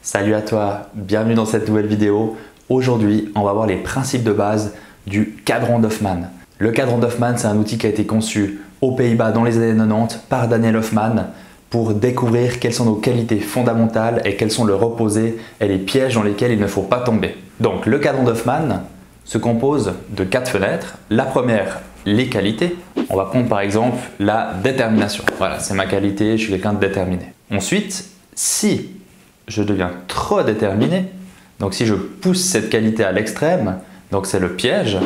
Salut à toi, bienvenue dans cette nouvelle vidéo. Aujourd'hui, on va voir les principes de base du cadran d'Hoffmann. Le cadran d'Hoffmann, c'est un outil qui a été conçu aux Pays-Bas dans les années 90 par Daniel Hoffmann pour découvrir quelles sont nos qualités fondamentales et quels sont leurs opposés et les pièges dans lesquels il ne faut pas tomber. Donc, le cadran d'Hoffmann se compose de 4 fenêtres. La première, les qualités. On va prendre par exemple la détermination. Voilà, c'est ma qualité, je suis quelqu'un de déterminé. Ensuite, si je deviens trop déterminé, donc si je pousse cette qualité à l'extrême, donc c'est le piège,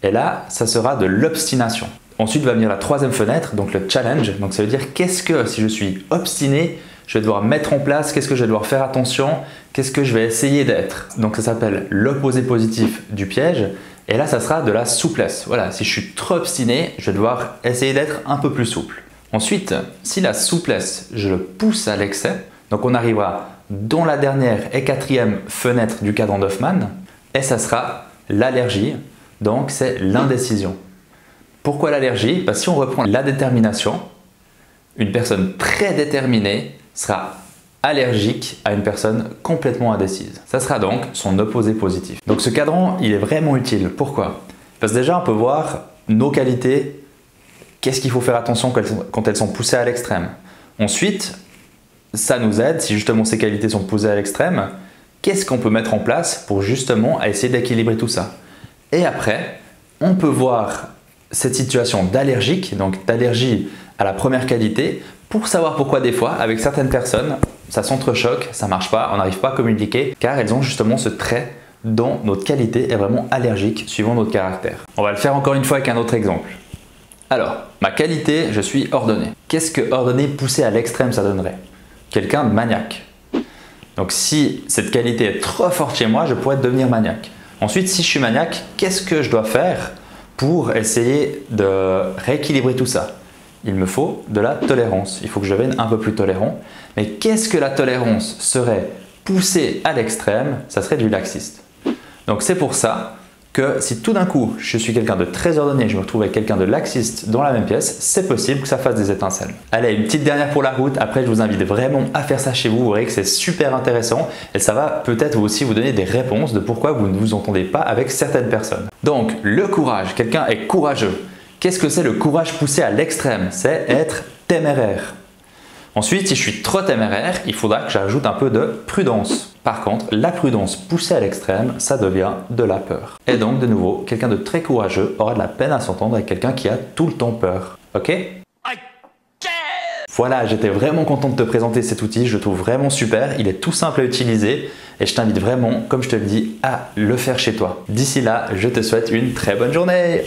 et là, ça sera de l'obstination. Ensuite va venir la troisième fenêtre, donc le challenge. Donc ça veut dire qu'est-ce que, si je suis obstiné, je vais devoir mettre en place, qu'est-ce que je vais devoir faire attention, qu'est-ce que je vais essayer d'être. Donc ça s'appelle l'opposé positif du piège, et là ça sera de la souplesse. Voilà, si je suis trop obstiné, je vais devoir essayer d'être un peu plus souple. Ensuite, si la souplesse, je le pousse à l'excès, donc on arrivera dans la dernière et quatrième fenêtre du cadran d'Hoffmann, et ça sera l'allergie, donc c'est l'indécision. Pourquoi l'allergie? Parce que si on reprend la détermination, une personne très déterminée sera allergique à une personne complètement indécise. Ça sera donc son opposé positif. Donc ce cadran, il est vraiment utile. Pourquoi? Parce que déjà, on peut voir nos qualités, qu'est-ce qu'il faut faire attention quand elles sont poussées à l'extrême. Ensuite, ça nous aide, si justement ces qualités sont poussées à l'extrême, qu'est-ce qu'on peut mettre en place pour justement essayer d'équilibrer tout ça. Et après, on peut voir cette situation d'allergique, donc d'allergie à la première qualité, pour savoir pourquoi des fois, avec certaines personnes, ça s'entrechoque, ça ne marche pas, on n'arrive pas à communiquer, car elles ont justement ce trait dont notre qualité est vraiment allergique suivant notre caractère. On va le faire encore une fois avec un autre exemple. Alors, ma qualité, je suis ordonné. Qu'est-ce que ordonné poussé à l'extrême ça donnerait? Quelqu'un de maniaque. Donc si cette qualité est trop forte chez moi, je pourrais devenir maniaque. Ensuite, si je suis maniaque, qu'est-ce que je dois faire pour essayer de rééquilibrer tout ça? Il me faut de la tolérance. Il faut que je devienne un peu plus tolérant. Mais qu'est-ce que la tolérance serait poussée à l'extrême? Ça serait du laxiste. Donc c'est pour ça que si tout d'un coup je suis quelqu'un de très ordonné, je me retrouve avec quelqu'un de laxiste dans la même pièce, c'est possible que ça fasse des étincelles. Allez, une petite dernière pour la route, après je vous invite vraiment à faire ça chez vous, vous verrez que c'est super intéressant et ça va peut-être aussi vous donner des réponses de pourquoi vous ne vous entendez pas avec certaines personnes. Donc le courage, quelqu'un est courageux. Qu'est-ce que c'est le courage poussé à l'extrême? C'est être téméraire. Ensuite, si je suis trop téméraire, il faudra que j'ajoute un peu de prudence. Par contre, la prudence poussée à l'extrême, ça devient de la peur. Et donc, de nouveau, quelqu'un de très courageux aura de la peine à s'entendre avec quelqu'un qui a tout le temps peur. Ok? Voilà, j'étais vraiment content de te présenter cet outil, je le trouve vraiment super, il est tout simple à utiliser et je t'invite vraiment, comme je te le dis, à le faire chez toi. D'ici là, je te souhaite une très bonne journée!